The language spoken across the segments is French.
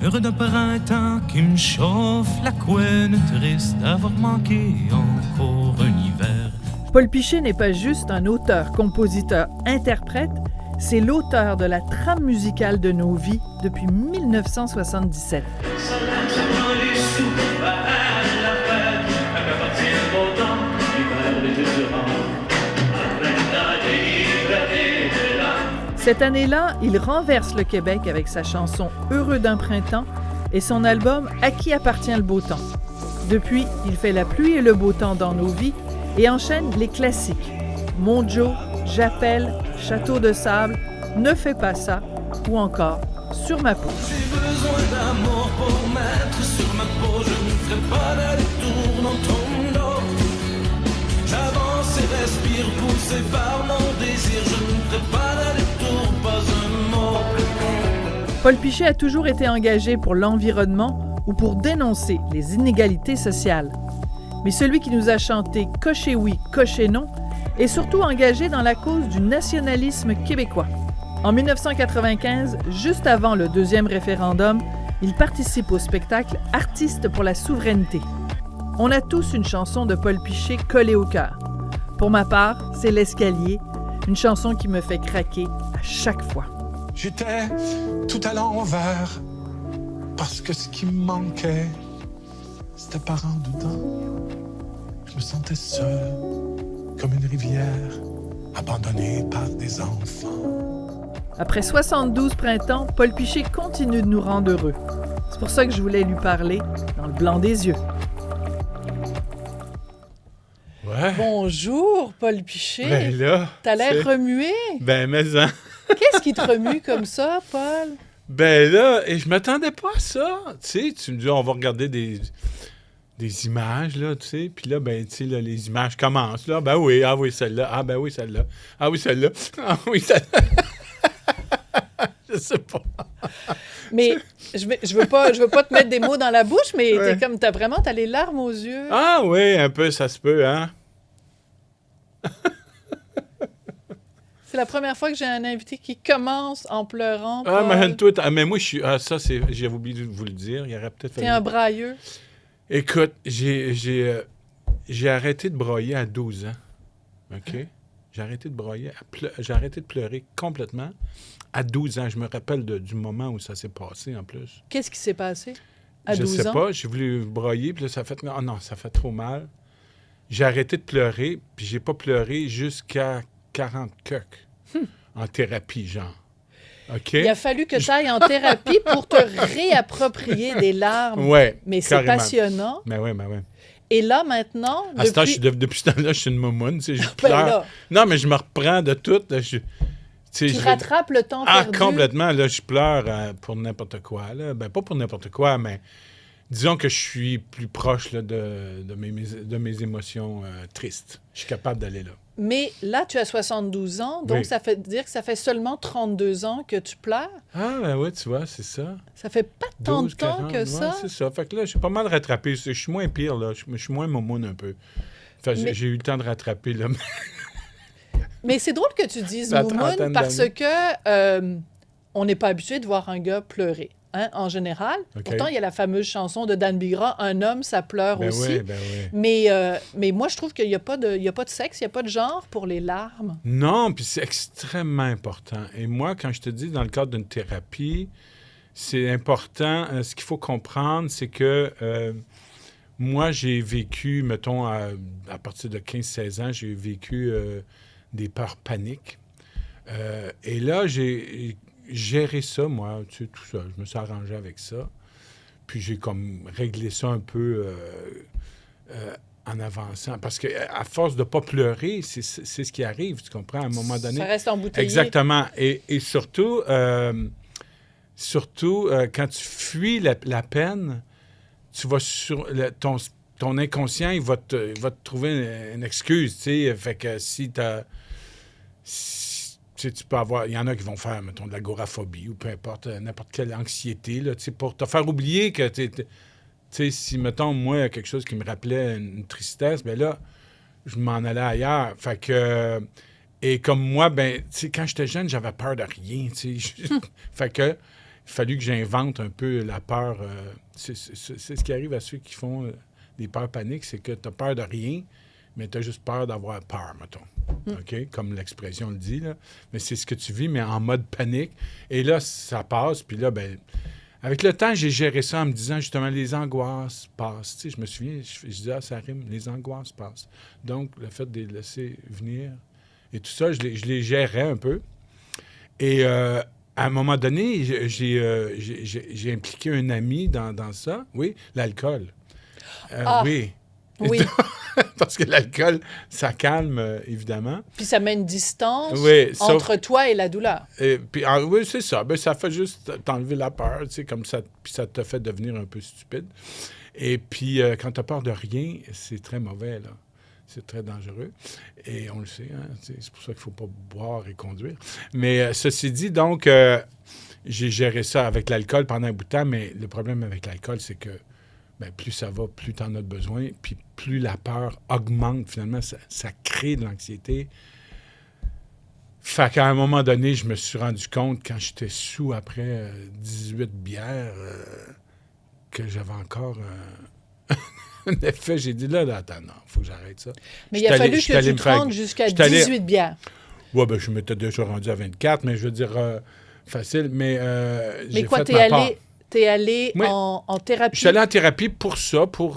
Heureux d'un printemps qui me chauffe la couenne, triste d'avoir manqué encore un hiver. Paul Piché n'est pas juste un auteur, compositeur, interprète, c'est l'auteur de la trame musicale de nos vies depuis 1977. Cette année-là, il renverse le Québec avec sa chanson « Heureux d'un printemps » et son album « À qui appartient le beau temps ». Depuis, il fait la pluie et le beau temps dans nos vies et enchaîne les classiques « Mon Joe »,« J'appelle »,« Château de sable »,« Ne fais pas ça » ou encore « Sur ma peau ». J'ai besoin d'amour pour mettre sur ma peau, je ne ferai pas d'aller-retour dans ton dos. J'avance et respire, poussé par mon désir, je ne ferai pas d'aller-retour, pas un mot. Paul Piché a toujours été engagé pour l'environnement ou pour dénoncer les inégalités sociales. Mais celui qui nous a chanté « Cochez oui, cochez non » est surtout engagé dans la cause du nationalisme québécois. En 1995, juste avant le deuxième référendum, il participe au spectacle « Artistes pour la souveraineté ». On a tous une chanson de Paul Piché collée au cœur. Pour ma part, c'est L'Escalier, une chanson qui me fait craquer à chaque fois. J'étais tout à l'envers, parce que ce qui me manquait, c'était par en dedans. Je me sentais seul, comme une rivière, abandonnée par des enfants. Après 72 printemps, Paul Piché continue de nous rendre heureux. C'est pour ça que je voulais lui parler dans le blanc des yeux. Ouais. Bonjour, Paul Piché. Ben là. T'as l'air remué. Ben, mais hein. Qu'est-ce qui te remue comme ça, Paul? Ben là, et je m'attendais pas à ça. Tu sais, tu me dis, on va regarder des images, là, tu sais. Puis là, ben, tu sais, là, les images commencent, là. Ben oui, ah oui, celle-là. Ah ben oui, celle-là. Ah oui, celle-là. Ah oui, celle-là. Je sais pas. Mais je veux pas te mettre des mots dans la bouche, mais ouais. T'as les larmes aux yeux. Ah oui, un peu, ça se peut, hein? C'est la première fois que j'ai un invité qui commence en pleurant. Ah, mais toi, mais moi, je suis... Ah, ça, c'est... J'avais oublié de vous le dire. Il y aurait peut-être... T'es un brailleux. Écoute, j'ai arrêté de broyer à 12 ans. OK? J'ai arrêté de broyer. J'ai arrêté de pleurer complètement à 12 ans. Je me rappelle du moment où ça s'est passé, en plus. Qu'est-ce qui s'est passé à 12 ans? Je sais pas. J'ai voulu broyer, puis là, ça a fait... Oh non, ça fait trop mal. J'ai arrêté de pleurer, puis j'ai pas pleuré jusqu'à 40 coques en thérapie, genre. OK? Il a fallu que tu ailles en thérapie pour te réapproprier des larmes. Oui, mais carrément. C'est passionnant. Mais oui. Et là, maintenant... Depuis ce temps-là, je suis une moumoune. Tu sais, je pleure. Non, mais je me reprends de tout. Là, tu rattrapes le temps perdu. Ah, complètement. Là, je pleure pour n'importe quoi. Là. Ben, pas pour n'importe quoi, mais disons que je suis plus proche là, de mes émotions tristes. Je suis capable d'aller là. Mais là, tu as 72 ans, donc oui. Ça fait dire que ça fait seulement 32 ans que tu pleures. Ah, ben oui, tu vois, c'est ça. Ça fait pas tant de temps 40, que ça. Ouais, c'est ça. Fait que là, j'ai pas mal rattrapé. Je suis moins pire, là. Je suis moins momoune un peu. Fait que j'ai eu le temps de rattraper, là. Mais c'est drôle que tu dises moumoune parce que on n'est pas habitué de voir un gars pleurer. Hein, en général. Okay. Pourtant, il y a la fameuse chanson de Dan Bigra, « Un homme, ça pleure aussi ». Mais moi, je trouve qu'il n'y a pas de sexe, il n'y a pas de genre pour les larmes. Non, puis c'est extrêmement important. Et moi, quand je te dis dans le cadre d'une thérapie, c'est important. Ce qu'il faut comprendre, c'est que moi, j'ai vécu, mettons, à partir de 15-16 ans, j'ai vécu des peurs paniques. Et là, j'ai gérer ça, moi, tu sais, tout ça. Je me suis arrangé avec ça. Puis j'ai comme réglé ça un peu en avançant. Parce qu'à force de ne pas pleurer, c'est ce qui arrive, tu comprends, à un moment donné. Ça reste embouteillé. Exactement. Et surtout, quand tu fuis la peine, tu vas sur... ton inconscient, il va te trouver une excuse, tu sais. Fait que si tu as... Tu peux avoir... Il y en a qui vont faire, mettons, de l'agoraphobie ou peu importe, n'importe quelle anxiété, là, pour te faire oublier que tu sais, si, mettons, moi, il y a quelque chose qui me rappelait une tristesse, bien là, je m'en allais ailleurs. Fait que... Et comme moi, ben, tu sais, quand j'étais jeune, j'avais peur de rien, tu sais. Fait que fallu que j'invente un peu la peur. C'est ce qui arrive à ceux qui font des peurs paniques, c'est que tu as peur de rien, mais tu as juste peur d'avoir peur, mettons. OK? Comme l'expression le dit, là. Mais c'est ce que tu vis, mais en mode panique. Et là, ça passe, puis là, ben avec le temps, j'ai géré ça en me disant, justement, les angoisses passent. Tu sais, je me souviens, je disais, ah, ça rime, les angoisses passent. Donc, le fait de les laisser venir et tout ça, je les gérais un peu. Et à un moment donné, j'ai impliqué un ami dans ça. Oui, l'alcool. Oui. Oui. Parce que l'alcool, ça calme, évidemment. Puis ça met une distance Oui, entre toi et la douleur. Et puis, oui, c'est ça. Ben, ça fait juste t'enlever la peur, tu sais, comme ça. Puis ça te fait devenir un peu stupide. Et puis, quand tu as peur de rien, c'est très mauvais, là. C'est très dangereux. Et on le sait, hein, c'est pour ça qu'il ne faut pas boire et conduire. Mais ceci dit, donc, j'ai géré ça avec l'alcool pendant un bout de temps. Mais le problème avec l'alcool, c'est que ben, plus ça va, plus tu en as besoin, puis plus la peur augmente, finalement, ça crée de l'anxiété. Fait qu'à un moment donné, je me suis rendu compte, quand j'étais sous après 18 bières, que j'avais encore un effet. J'ai dit, là, attends, non, il faut que j'arrête ça. Mais il a fallu que tu te rendes jusqu'à 18 bières. Oui, ben, je m'étais déjà rendu à 24, mais je veux dire, facile, mais mais quoi, t'es allé oui. en thérapie? Je suis allé en thérapie pour ça, pour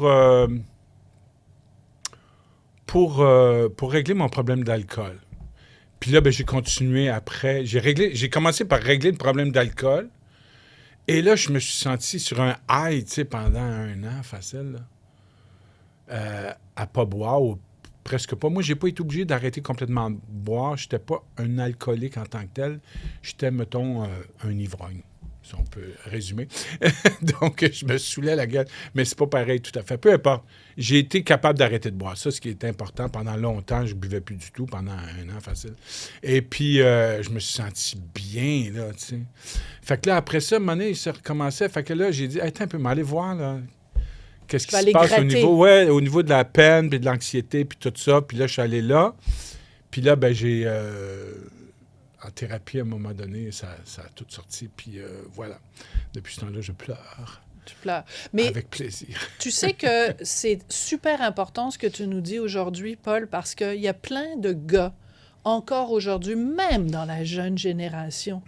régler mon problème d'alcool. Puis là, ben, j'ai continué après. J'ai commencé par régler le problème d'alcool. Et là, je me suis senti sur un high, tu sais, pendant 1 an, facile, là, à pas boire ou presque pas. Moi, j'ai pas été obligé d'arrêter complètement de boire. J'étais pas un alcoolique en tant que tel. J'étais, mettons, un ivrogne, si on peut résumer. Donc, je me saoulais la gueule. Mais c'est pas pareil tout à fait. Peu importe. J'ai été capable d'arrêter de boire. Ça, ce qui est important. Pendant longtemps, je buvais plus du tout. Pendant 1 an, facile. Et puis, je me suis senti bien, là, tu sais. Fait que là, après ça, à un moment donné, ça recommençait. Fait que là, j'ai dit, attends un peu, m'aller voir, là. Qu'est-ce qui se passe au niveau de la peine, puis de l'anxiété, puis tout ça. Puis là, je suis allé là. Puis là, ben, j'ai... en thérapie, à un moment donné, ça a tout sorti. Puis voilà. Depuis ce temps-là, je pleure. Tu pleures. Mais avec plaisir. Tu sais que c'est super important ce que tu nous dis aujourd'hui, Paul, parce qu'il y a plein de gars, encore aujourd'hui, même dans la jeune génération,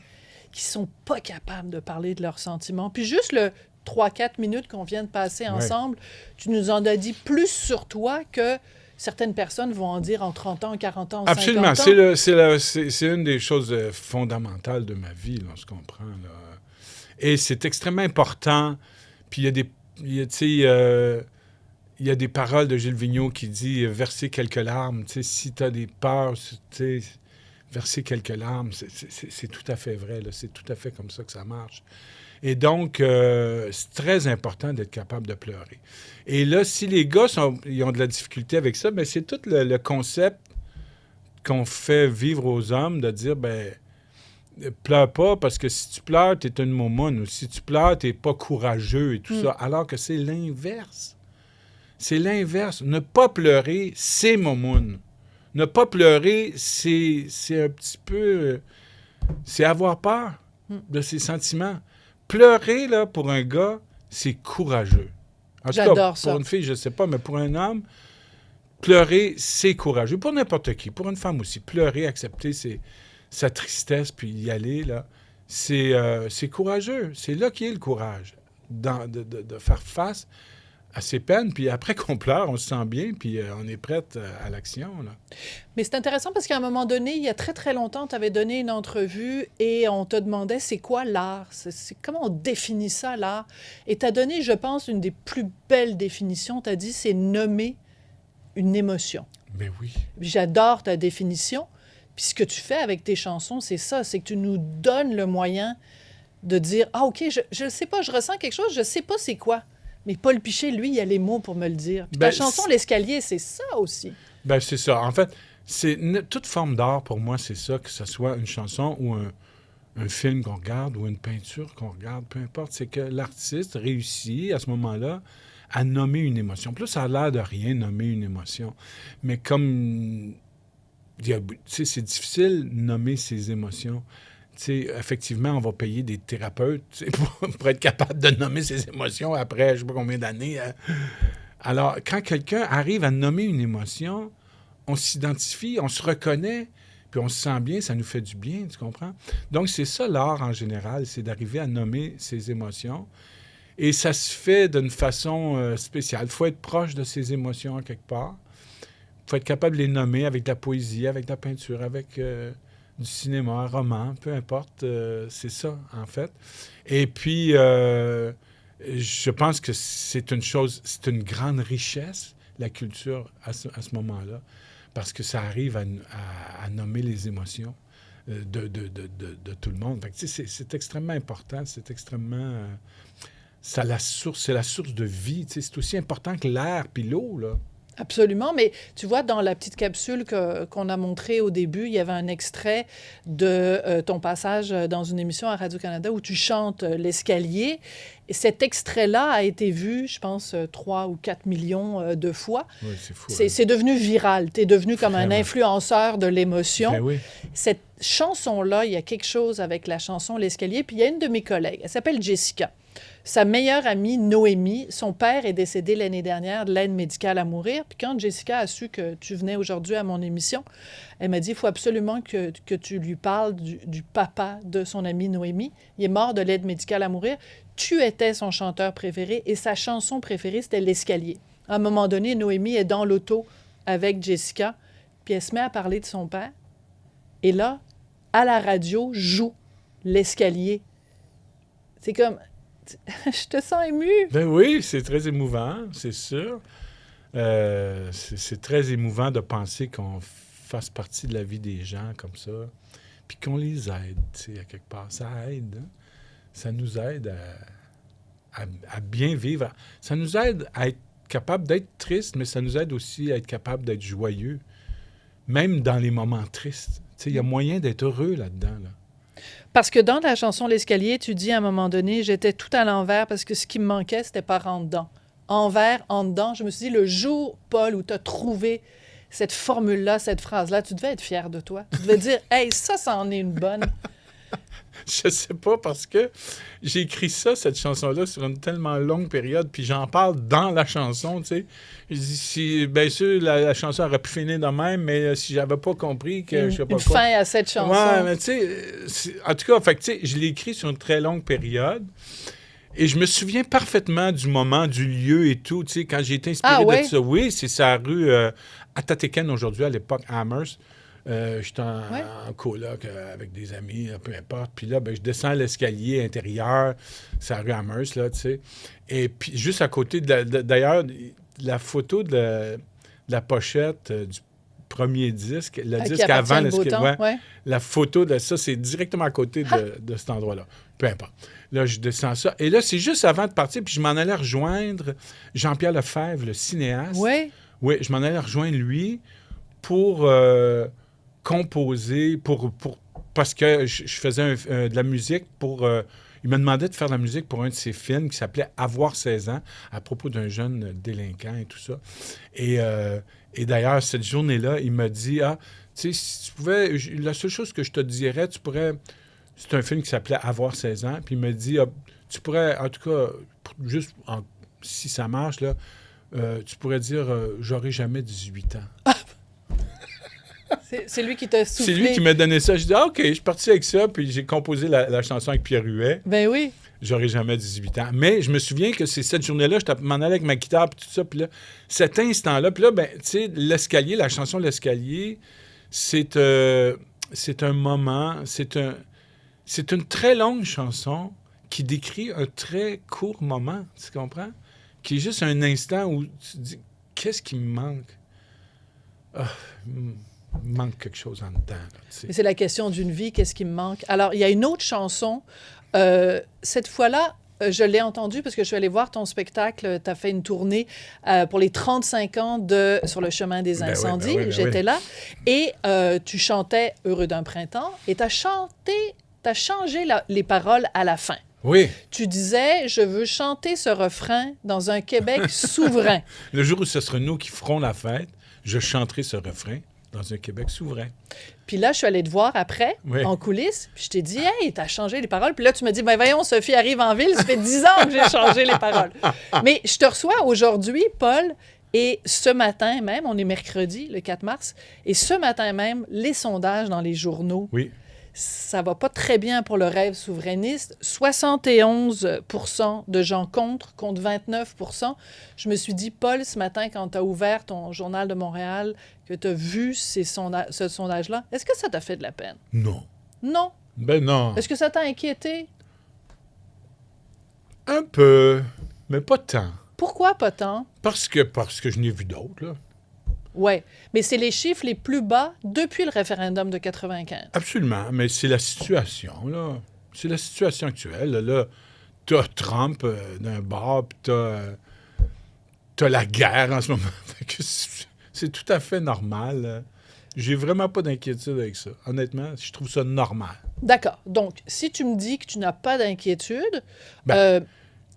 qui sont pas capables de parler de leurs sentiments. Puis juste le 3-4 minutes qu'on vient de passer ensemble, tu nous en as dit plus sur toi que certaines personnes vont en dire en 30 ans, 40 ans, Absolument. 50 ans. C'est une des choses fondamentales de ma vie, là, on se comprend. Là. Et c'est extrêmement important. Puis il y a des paroles de Gilles Vigneault qui dit « verser quelques larmes ». Si tu as des peurs, verser quelques larmes, c'est tout à fait vrai. Là. C'est tout à fait comme ça que ça marche. Et donc, c'est très important d'être capable de pleurer. Et là, si les gars ils ont de la difficulté avec ça, bien, c'est tout le concept qu'on fait vivre aux hommes de dire, ben pleure pas parce que si tu pleures, t'es une momoune. Ou si tu pleures, t'es pas courageux et tout ça. Alors que c'est l'inverse. C'est l'inverse. Ne pas pleurer, c'est momoune. Ne pas pleurer, c'est un petit peu... c'est avoir peur de ses sentiments. Pleurer, là, pour un gars, c'est courageux. En tout cas, pour une fille, je ne sais pas, mais pour un homme, pleurer, c'est courageux. Pour n'importe qui, pour une femme aussi. Pleurer, accepter sa tristesse, puis y aller, là, c'est courageux. C'est là qu'il y a le courage, de faire face à ses peines. Puis après qu'on pleure, on se sent bien, puis on est prête à l'action, là. Mais c'est intéressant parce qu'à un moment donné, il y a très, très longtemps, tu avais donné une entrevue et on te demandait c'est quoi l'art? Comment on définit ça, l'art? Et tu as donné, je pense, une des plus belles définitions. Tu as dit c'est nommer une émotion. Mais oui. J'adore ta définition. Puis ce que tu fais avec tes chansons, c'est ça, c'est que tu nous donnes le moyen de dire « Ah, OK, je ne sais pas, je ressens quelque chose, je ne sais pas c'est quoi. » Mais Paul Piché, lui, il a les mots pour me le dire. Puis ta chanson « L'escalier », c'est ça aussi. Ben c'est ça. En fait, toute forme d'art, pour moi, c'est ça, que ce soit une chanson ou un film qu'on regarde ou une peinture qu'on regarde, peu importe. C'est que l'artiste réussit, à ce moment-là, à nommer une émotion. Plus ça a l'air de rien, nommer une émotion. Mais comme... tu sais, c'est difficile de nommer ses émotions. effectivement, on va payer des thérapeutes pour être capable de nommer ses émotions après je ne sais pas combien d'années. Alors, quand quelqu'un arrive à nommer une émotion, on s'identifie, on se reconnaît, puis on se sent bien, ça nous fait du bien, tu comprends? Donc, c'est ça l'art en général, c'est d'arriver à nommer ses émotions. Et ça se fait d'une façon spéciale. Il faut être proche de ses émotions quelque part. Il faut être capable de les nommer avec de la poésie, avec de la peinture, avec du cinéma, un roman, peu importe. C'est ça, en fait. Et puis, je pense que c'est une grande richesse, la culture, à ce moment-là, parce que ça arrive à nommer les émotions de tout le monde. Fait que, c'est extrêmement important, c'est extrêmement... c'est la source de vie. C'est aussi important que l'air puis l'eau, là. Absolument, mais tu vois, dans la petite capsule qu'on a montrée au début, il y avait un extrait de ton passage dans une émission à Radio-Canada où tu chantes l'escalier. Et cet extrait-là a été vu, je pense, 3 ou 4 millions de fois. Oui, c'est fou. C'est devenu viral. Tu es devenu comme Vraiment. un influenceur de l'émotion. Ben oui. Cette chanson-là, il y a quelque chose avec la chanson L'escalier. Puis il y a une de mes collègues, elle s'appelle Jessica. Sa meilleure amie, Noémie, son père est décédé l'année dernière de l'aide médicale à mourir. Puis quand Jessica a su que tu venais aujourd'hui à mon émission, elle m'a dit, il faut absolument que tu lui parles du papa de son amie Noémie. Il est mort de l'aide médicale à mourir. Tu étais son chanteur préféré et sa chanson préférée, c'était L'escalier. À un moment donné, Noémie est dans l'auto avec Jessica, puis elle se met à parler de son père. Et là, à la radio, joue L'escalier. C'est comme... Je te sens ému. Ben oui, c'est très émouvant, c'est sûr. C'est très émouvant de penser qu'on fasse partie de la vie des gens comme ça, puis qu'on les aide, tu sais, à quelque part. Ça aide, hein? Ça nous aide à bien vivre. Ça nous aide à être capable d'être triste, mais ça nous aide aussi à être capable d'être joyeux, même dans les moments tristes. Tu sais, il y a moyen d'être heureux là-dedans, là. Parce que dans la chanson L'escalier, tu dis à un moment donné, j'étais tout à l'envers parce que ce qui me manquait, c'était par en dedans. Envers, en dedans. Je me suis dit, le jour, Paul, où tu as trouvé cette formule-là, cette phrase-là, tu devais être fier de toi. Tu devais dire, hey, ça en est une bonne. Je sais pas, parce que j'ai écrit cette chanson-là, sur une tellement longue période, puis j'en parle dans la chanson, tu sais. Je dis, bien sûr, la chanson aurait pu finir de même, mais si j'avais pas compris que je sais pas une quoi... fin à cette chanson. Ouais, mais tu sais, en tout cas, fait que, tu sais, je l'ai écrit sur une très longue période, et je me souviens parfaitement du moment, du lieu et tout, tu sais, quand j'ai été inspiré de ça. Oui, c'est sa rue Atatiken aujourd'hui, à l'époque, Amherst. J'étais en coloc avec des amis, peu importe. Puis là, je descends l'escalier intérieur, c'est la rue Amherst, là, tu sais. Et puis, juste à côté, d'ailleurs, la photo de la pochette du premier disque, le disque avant l'escalier, la photo de ça, c'est directement à côté de cet endroit-là. Peu importe. Là, je descends ça. Et là, c'est juste avant de partir, puis je m'en allais rejoindre Jean-Pierre Lefebvre, le cinéaste. Oui. Oui, je m'en allais rejoindre lui pour... composer parce que je faisais de la musique pour... il me demandait de faire de la musique pour un de ses films qui s'appelait « Avoir 16 ans », à propos d'un jeune délinquant et tout ça. Et d'ailleurs, cette journée-là, il m'a dit, tu sais, si tu pouvais... la seule chose que je te dirais, tu pourrais... C'est un film qui s'appelait « Avoir 16 ans », puis il m'a dit, tu pourrais, en tout cas, juste si ça marche, là, tu pourrais dire « J'aurai jamais 18 ans ». C'est lui qui t'a soufflé. C'est lui qui m'a donné ça. Je dis, OK, je suis parti avec ça, puis j'ai composé la chanson avec Pierre Huet. Ben oui. J'aurais jamais 18 ans. Mais je me souviens que c'est cette journée-là, je m'en allais avec ma guitare, puis tout ça, puis là, cet instant-là, puis là, ben, tu sais, l'escalier, la chanson L'escalier, c'est un moment, c'est une très longue chanson qui décrit un très court moment, tu comprends? Qui est juste un instant où tu te dis, qu'est-ce qui me manque? Il manque quelque chose en dedans. Là, c'est la question d'une vie, qu'est-ce qui me manque? Alors, il y a une autre chanson. Cette fois-là, je l'ai entendue parce que je suis allée voir ton spectacle. Tu as fait une tournée pour les 35 ans de Sur le chemin des incendies. J'étais là. Et tu chantais « Heureux d'un printemps » et tu as changé les paroles à la fin. Oui. Tu disais « Je veux chanter ce refrain dans un Québec souverain ». Le jour où ce sera nous qui ferons la fête, je chanterai ce refrain. dans un Québec souverain. Puis là, je suis allée te voir après, Oui. en coulisses, puis je t'ai dit, hey, t'as changé les paroles. Puis là, tu m'as dit, ben voyons, Sophie arrive en ville, ça fait 10 ans que j'ai changé les paroles. Mais je te reçois aujourd'hui, Paul, et ce matin même, on est mercredi, le 4 mars, et ce matin même, les sondages dans les journaux, Oui. ça va pas très bien pour le rêve souverainiste. 71% de gens contre 29%. Je me suis dit, Paul, ce matin, quand tu as ouvert ton Journal de Montréal, que tu as vu ce sondage-là, est-ce que ça t'a fait de la peine? Non. Non. Ben non. Est-ce que ça t'a inquiété? Un peu, mais pas tant. Pourquoi pas tant? Parce que je n'ai vu d'autres, là. Oui, mais c'est les chiffres les plus bas depuis le référendum de 95. Absolument, mais c'est la situation, là. C'est la situation actuelle. Là, t'as Trump d'un bord, puis t'as la guerre en ce moment. Fait que c'est tout à fait normal. J'ai vraiment pas d'inquiétude avec ça. Honnêtement, je trouve ça normal. D'accord. Donc, si tu me dis que tu n'as pas d'inquiétude, Pas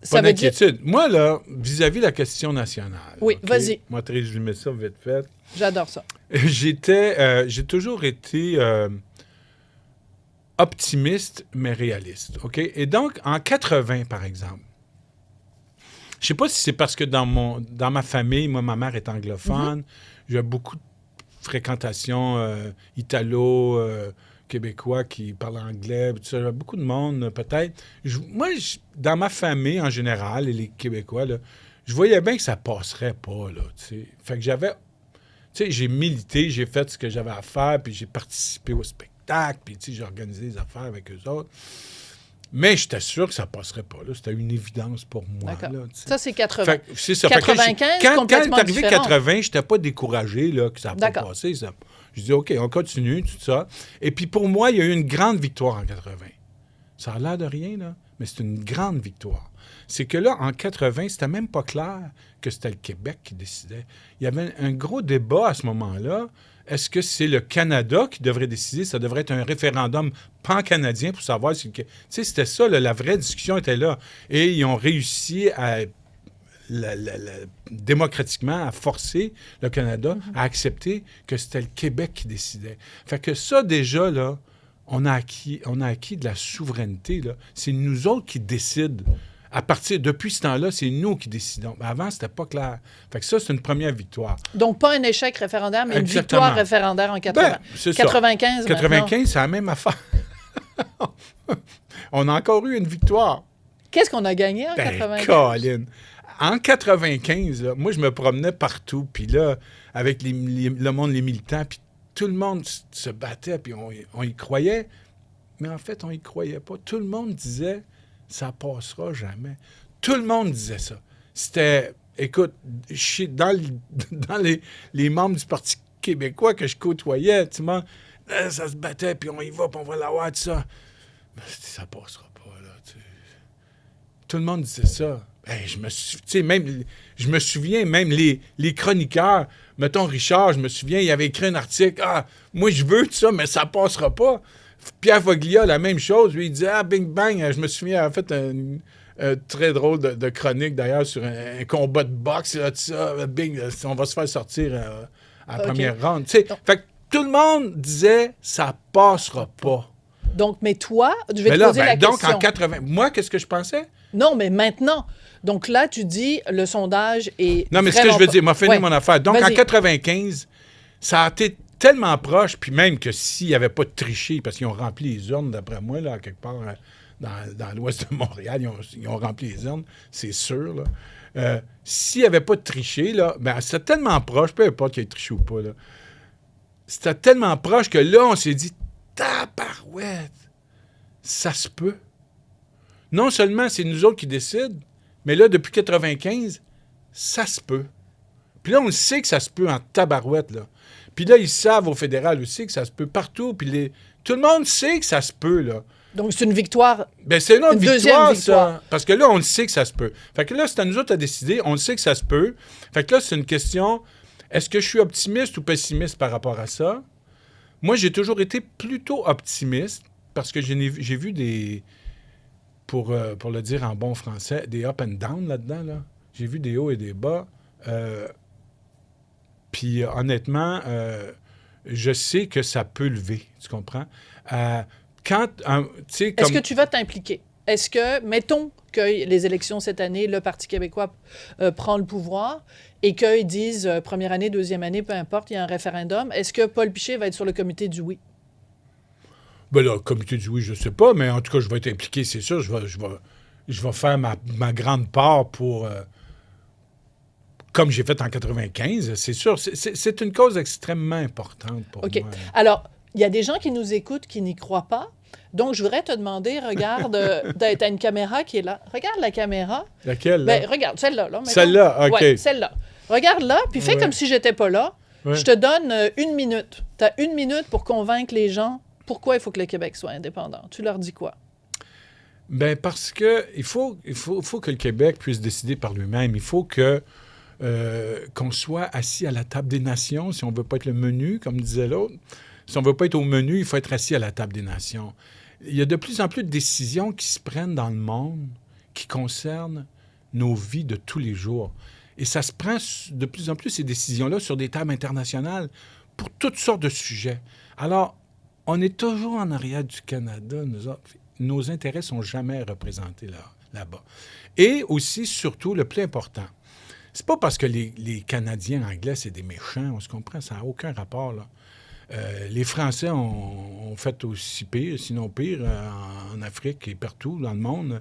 ça veut dire... d'inquiétude. Moi, là, vis-à-vis la question nationale. Oui, OK? vas-y. Moi, te résumer ça vite fait. J'adore ça. J'ai toujours été optimiste, mais réaliste. OK? Et donc, en 80, par exemple, je sais pas si c'est parce que dans ma famille, moi, ma mère est anglophone, j'ai beaucoup de fréquentation italo-québécois qui parlent anglais, tout ça. J'avais beaucoup de monde, peut-être. Dans ma famille, en général, et les Québécois, là, je voyais bien que ça passerait pas, là, tu sais. Fait que j'avais... Tu sais, j'ai milité, j'ai fait ce que j'avais à faire, puis j'ai participé au spectacle, puis tu sais, j'ai organisé des affaires avec eux autres. Mais j'étais sûr que ça passerait pas, là. C'était une évidence pour moi, D'accord. là, tu sais. Ça, c'est 80. Fait que c'est ça. Fait que là, 95, quand complètement est arrivé différent. 80, je n'étais pas découragé là, que ça n'a pas D'accord. passé. Je dis, OK, on continue, tout ça. Et puis pour moi, il y a eu une grande victoire en 80. Ça a l'air de rien, là, mais c'est une grande victoire. C'est que là, en 80, c'était même pas clair que c'était le Québec qui décidait. Il y avait un gros débat à ce moment-là. Est-ce que c'est le Canada qui devrait décider? Ça devrait être un référendum pan-canadien pour savoir si... Tu sais, c'était ça, là, la vraie discussion était là. Et ils ont réussi à... démocratiquement à forcer le Canada à accepter que c'était le Québec qui décidait. Fait que ça, déjà, là, on a acquis de la souveraineté. Là. C'est nous autres qui décident. Depuis ce temps-là, c'est nous qui décidons. Mais avant, c'était pas clair. Fait que ça, c'est une première victoire. Donc, pas un échec référendaire, mais Exactement. une victoire référendaire en 80. Ben, c'est ça. 95, 95, c'est la même affaire. On a encore eu une victoire. Qu'est-ce qu'on a gagné en Ben, 95? Colin. En 95, là, moi, je me promenais partout, puis là, avec le monde, les militants, puis tout le monde se battait, puis on y croyait. Mais en fait, on y croyait pas. Tout le monde disait, ça passera jamais. Tout le monde disait ça. C'était, écoute, dans les membres du Parti québécois que je côtoyais, tu vois, ça se battait, puis on y va, puis on va l'avoir, tout ça. Mais ça passera pas, là, tu sais. Tout le monde disait ça. Ben, je me souviens, même les chroniqueurs, mettons Richard, je me souviens, il avait écrit un article, « Ah, moi je veux tout ça, mais ça passera pas. » Pierre Foglia, la même chose, lui, il disait, « Ah, bing bang, je me souviens, il a fait un très drôle de chronique, d'ailleurs, sur un combat de boxe, là, tout ça, bing, on va se faire sortir à la première ronde. » Tu sais, fait que tout le monde disait, « Ça passera pas. » Donc, mais toi, je vais Mais te là, poser la donc, question. en 80, moi, qu'est-ce que je pensais? Non, mais maintenant. Donc là, tu dis, le sondage est Non, mais ce que je veux dire, m'a fini Ouais. mon affaire. Donc, Vas-y. en 95, ça a été tellement proche, puis même que s'il n'y avait pas de tricher, parce qu'ils ont rempli les urnes, d'après moi, là, quelque part dans l'ouest de Montréal, ils ont rempli les urnes, c'est sûr, là. S'il n'y avait pas de tricher, là, ben, c'était tellement proche, peu importe qu'il y ait triché ou pas, là. C'était tellement proche que là, on s'est dit, tabarouette, ça se peut. Non seulement c'est nous autres qui décident, mais là, depuis 95, ça se peut. Puis là, on sait que ça se peut en tabarouette, là. Puis là, ils savent au fédéral aussi que ça se peut partout. Puis tout le monde sait que ça se peut, là. Donc, c'est une victoire. Ben, c'est notre Une deuxième victoire, victoire. ça. Parce que là, on le sait que ça se peut. Fait que là, c'est à nous autres à décider. On le sait que ça se peut. Fait que là, c'est une question, est-ce que je suis optimiste ou pessimiste par rapport à ça? Moi, j'ai toujours été plutôt optimiste parce que j'ai vu des... Pour le dire en bon français, des up and down là-dedans. Là. J'ai vu des hauts et des bas. Puis honnêtement, je sais que ça peut lever, tu comprends? Tu sais, Est-ce que tu vas t'impliquer? Est-ce que, mettons que les élections cette année, le Parti québécois prend le pouvoir et qu'ils disent première année, deuxième année, peu importe, il y a un référendum, est-ce que Paul Piché va être sur le comité du oui? Ben là, comité du oui, je sais pas, mais en tout cas, je vais être impliqué, c'est sûr. Je vais faire ma grande part pour... comme j'ai fait en 95, c'est sûr. C'est une cause extrêmement importante pour OK. moi. Alors, il y a des gens qui nous écoutent qui n'y croient pas. Donc, je voudrais te demander, regarde, t'as une caméra qui est là. Regarde la caméra. Laquelle, là? Ben, regarde, celle-là. Là, mettons. Celle-là, OK. Ouais, celle-là. Regarde-là, puis fais Ouais. comme si j'étais pas là. Ouais. Je te donne 1 minute. T'as 1 minute pour convaincre les gens pourquoi il faut que le Québec soit indépendant. Tu leur dis quoi? Ben parce que il faut que le Québec puisse décider par lui-même. Il faut que qu'on soit assis à la table des nations, si on veut pas être le menu, comme disait l'autre. Si on veut pas être au menu, il faut être assis à la table des nations. Il y a de plus en plus de décisions qui se prennent dans le monde qui concernent nos vies de tous les jours. Et ça se prend de plus en plus, ces décisions-là, sur des tables internationales pour toutes sortes de sujets. Alors, on est toujours en arrière du Canada, nous autres. Nos intérêts sont jamais représentés là-bas. Et aussi, surtout, le plus important, c'est pas parce que les Canadiens anglais, c'est des méchants, on se comprend, ça n'a aucun rapport, là. Les Français ont fait aussi pire, sinon pire, en Afrique et partout dans le monde.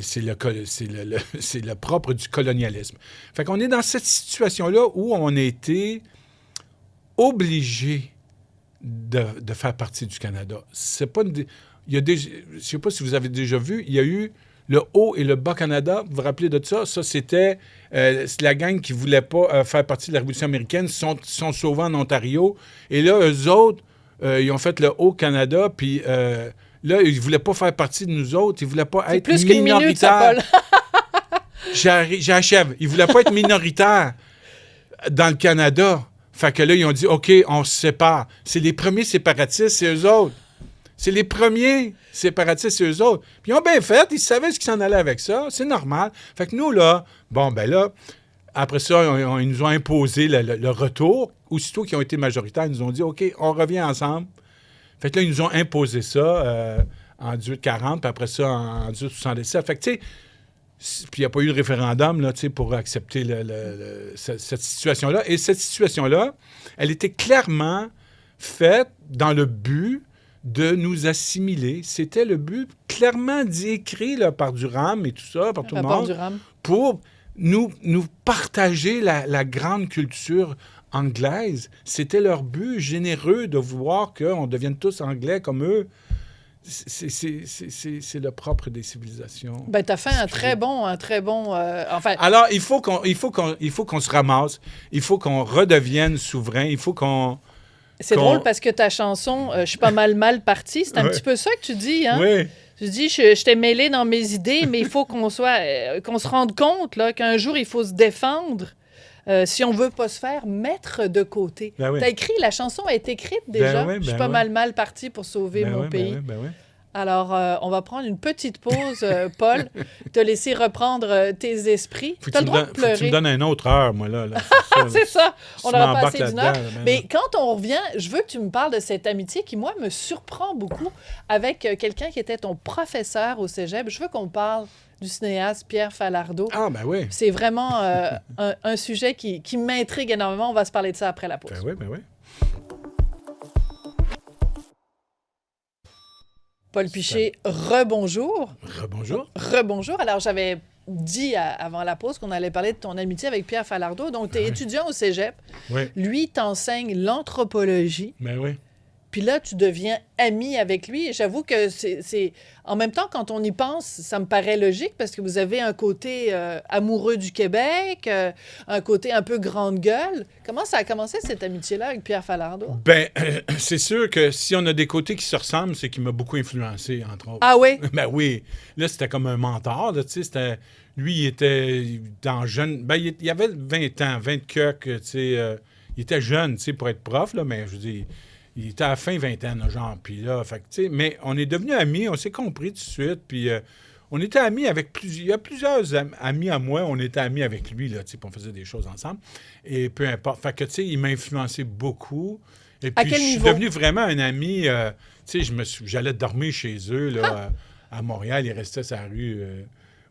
C'est le propre du colonialisme. Fait qu'on est dans cette situation-là où on a été obligé de faire partie du Canada. C'est pas je ne sais pas si vous avez déjà vu, il y a eu le Haut et le Bas-Canada. Vous vous rappelez de ça? Ça, c'était la gang qui ne voulait pas faire partie de la Révolution américaine, sont sauvés en Ontario. Et là, eux autres, ils ont fait le Haut-Canada, puis là, ils ne voulaient pas faire partie de nous autres. Ils ne voulaient pas être Plus qu'une minute, ça, minoritaires. Paul. J'achève. Ils ne voulaient pas être minoritaires dans le Canada. Fait que là, ils ont dit, OK, on se sépare. C'est les premiers séparatistes, c'est eux autres. C'est les premiers séparatistes, c'est eux autres. Puis ils ont bien fait, ils savaient ce qui s'en allait avec ça, c'est normal. Fait que nous, là, après ça, ils nous ont imposé le retour. Aussitôt qu'ils ont été majoritaires, ils nous ont dit, OK, on revient ensemble. Fait que là, ils nous ont imposé ça en 1840, puis après ça, en 1877. Fait que, tu sais, puis il n'y a pas eu de référendum, là, tu sais, pour accepter cette situation-là. Et cette situation-là, elle était clairement faite dans le but de nous assimiler. C'était le but clairement écrit là, par Durham et tout ça, par tout le monde, Durham. pour nous partager la grande culture anglaise. C'était leur but généreux de vouloir qu'on devienne tous anglais comme eux. C'est le propre des civilisations. Ben, t'as fait un très bon, enfin... Alors, il faut qu'on se ramasse. Il faut qu'on redevienne souverain. Il faut qu'on... C'est drôle parce que ta chanson, je suis pas mal partie, c'est un petit peu ça que tu dis, hein? Oui. Tu dis, je t'ai mêlé dans mes idées, mais il faut qu'on se rende compte là, qu'un jour, il faut se défendre si on veut pas se faire mettre de côté. Ben oui. T'as écrit, la chanson est écrite déjà. Ben oui, je suis ben pas oui. mal partie pour sauver mon pays. Ben oui. Alors, on va prendre une petite pause, Paul, te laisser reprendre tes esprits. Faut que T'as tu le me droit de donnes- faut que tu pleurer. me donnes une autre heure, moi, là. C'est ça. Si On tu aura m'embarques passé d'une là-dedans, heure. là, ben Mais là. quand on revient, je veux que tu me parles de cette amitié qui, moi, me surprend beaucoup avec quelqu'un qui était ton professeur au cégep. Je veux qu'on parle du cinéaste Pierre Falardeau. Ah, ben oui. C'est vraiment un sujet qui m'intrigue énormément. On va se parler de ça après la pause. Ben oui. Paul Piché, rebonjour. Rebonjour. Rebonjour. Alors, j'avais dit avant la pause qu'on allait parler de ton amitié avec Pierre Falardeau. Donc, tu es étudiant au cégep. Oui. Lui t'enseigne l'anthropologie. Ben oui. Puis là, tu deviens ami avec lui. Et j'avoue que c'est... En même temps, quand on y pense, ça me paraît logique parce que vous avez un côté amoureux du Québec, un côté un peu grande gueule. Comment ça a commencé, cette amitié-là, avec Pierre Falardeau? Ben, c'est sûr que si on a des côtés qui se ressemblent, c'est qu'il m'a beaucoup influencé, entre autres. Ah oui? Ben oui. Là, c'était comme un mentor, là, tu sais. Lui, il était dans jeune... Ben, il avait 20 ans, 20 coques, tu sais. Il était jeune, tu sais, pour être prof, là, mais je veux dire... Il était à la fin vingtaine, genre, puis là, fait que, tu sais, mais on est devenus amis, on s'est compris tout de suite, puis on était amis avec plusieurs... Il y a plusieurs amis à moi, on était amis avec lui, là, tu sais, puis on faisait des choses ensemble, et peu importe. Fait que, tu sais, il m'a influencé beaucoup, Et À puis, quel je suis niveau? devenu vraiment un ami. Tu sais, j'allais dormir chez eux, là, à Montréal. Ils restaient sur la rue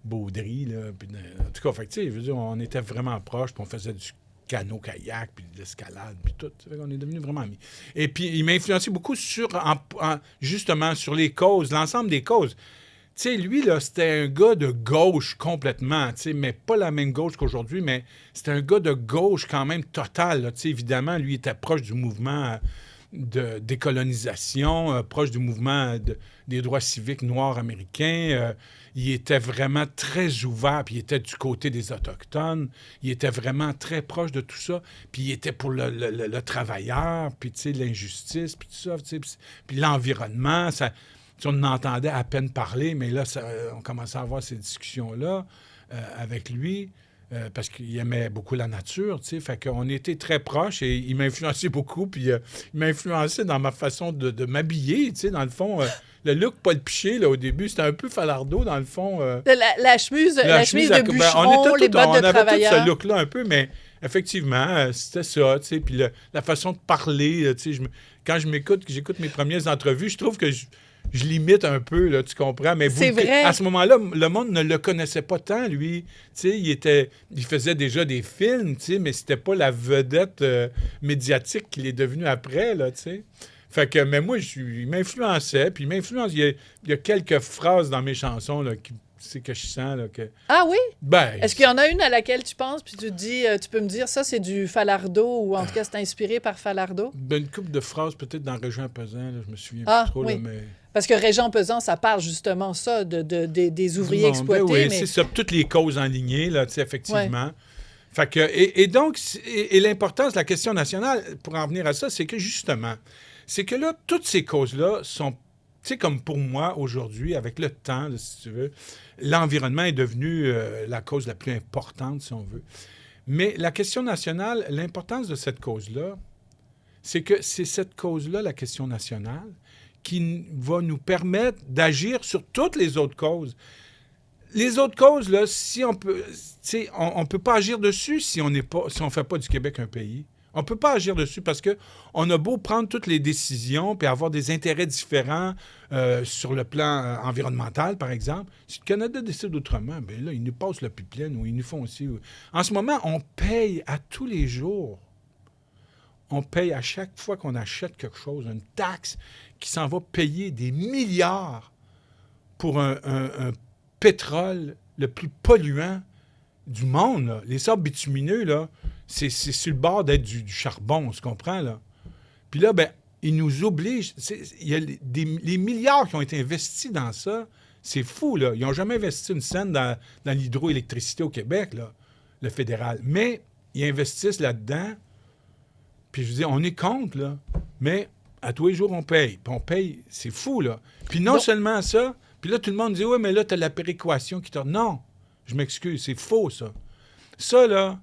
Baudry, là. Puis, en tout cas, fait que, tu sais, je veux dire, on était vraiment proches, puis on faisait du canot-kayak, puis de l'escalade, puis tout. Fait qu'on est devenus vraiment amis. Et puis, il m'a influencé beaucoup justement, sur les causes, l'ensemble des causes. Tu sais, lui, là, c'était un gars de gauche complètement, tu sais, mais pas la même gauche qu'aujourd'hui, mais c'était un gars de gauche quand même total, là. Tu sais, évidemment, lui était proche du mouvement de décolonisation, proche du mouvement des droits civiques noirs américains. Il était vraiment très ouvert, puis il était du côté des Autochtones. Il était vraiment très proche de tout ça. Puis il était pour le travailleur, puis, tu sais, l'injustice, puis tout ça, tu sais, puis l'environnement, ça... On entendait à peine parler, mais là, on commençait à avoir ces discussions-là avec lui parce qu'il aimait beaucoup la nature, tu sais. Fait qu'on était très proches et il m'a influencé beaucoup, puis il m'a influencé dans ma façon de m'habiller, tu sais. Dans le fond, le look Paul Piché, là, au début, c'était un peu falardeau, dans le fond. La chemise de bûcheron, les bottes de on avait travailleur. tout ce look-là un peu, mais effectivement, c'était ça, tu sais. Puis la façon de parler, tu sais, quand j'écoute mes premières entrevues, je trouve que je l'imite un peu, là, tu comprends? Mais C'est vrai. À ce moment-là, le monde ne le connaissait pas tant, lui. Tu sais, il faisait déjà des films, tu sais, mais c'était pas la vedette médiatique qu'il est devenu après, là, tu sais. Fait que, mais moi, il m'influençait, puis il m'influence. Il y a quelques phrases dans mes chansons, là, que je sens, là, que... Ah oui? Ben... Est-ce qu'il y en a une à laquelle tu penses, puis tu te dis, tu peux me dire, ça, c'est du Falardeau, ou en tout cas, c'est inspiré par Falardeau? Ben, une couple de phrases, peut-être dans Régent Pesant, là, je me souviens plus trop, oui. là, mais... Parce que Régent Pesant, ça parle justement ça, des ouvriers exploités. Ben oui, mais... c'est ça, toutes les causes enlignées, là, tu sais, effectivement. Ouais. Fait que, et donc, l'importance de la question nationale, pour en venir à ça, c'est que justement, c'est que là, toutes ces causes-là sont, tu sais, comme pour moi, aujourd'hui, avec le temps, là, si tu veux, l'environnement est devenu la cause la plus importante, si on veut. Mais la question nationale, l'importance de cette cause-là, c'est que c'est cette cause-là, la question nationale, qui va nous permettre d'agir sur toutes les autres causes. Les autres causes, là, si on peut, on peut pas agir dessus si on fait pas du Québec un pays. On peut pas agir dessus parce que on a beau prendre toutes les décisions puis avoir des intérêts différents sur le plan environnemental, par exemple. Si le Canada décide autrement, bien là, ils nous passent le pipeline ou ils nous font aussi. En ce moment, on paye à tous les jours. On paye à chaque fois qu'on achète quelque chose, une taxe qui s'en va payer des milliards pour un pétrole le plus polluant du monde. Là. Les sables bitumineux, là, c'est sur le bord d'être du charbon, tu comprends? Là? Puis là, ben, ils nous obligent. Il y a les milliards qui ont été investis dans ça. C'est fou, là. Ils n'ont jamais investi une scène dans l'hydroélectricité au Québec, là, le fédéral. Mais ils investissent là-dedans. Puis je veux dire, on est contre, là. Mais à tous les jours, on paye. Puis on paye, c'est fou, là. Puis non seulement ça, puis là, tout le monde dit, oui, mais là, tu as la péréquation qui t'a... Non, je m'excuse, c'est faux, ça. Ça, là,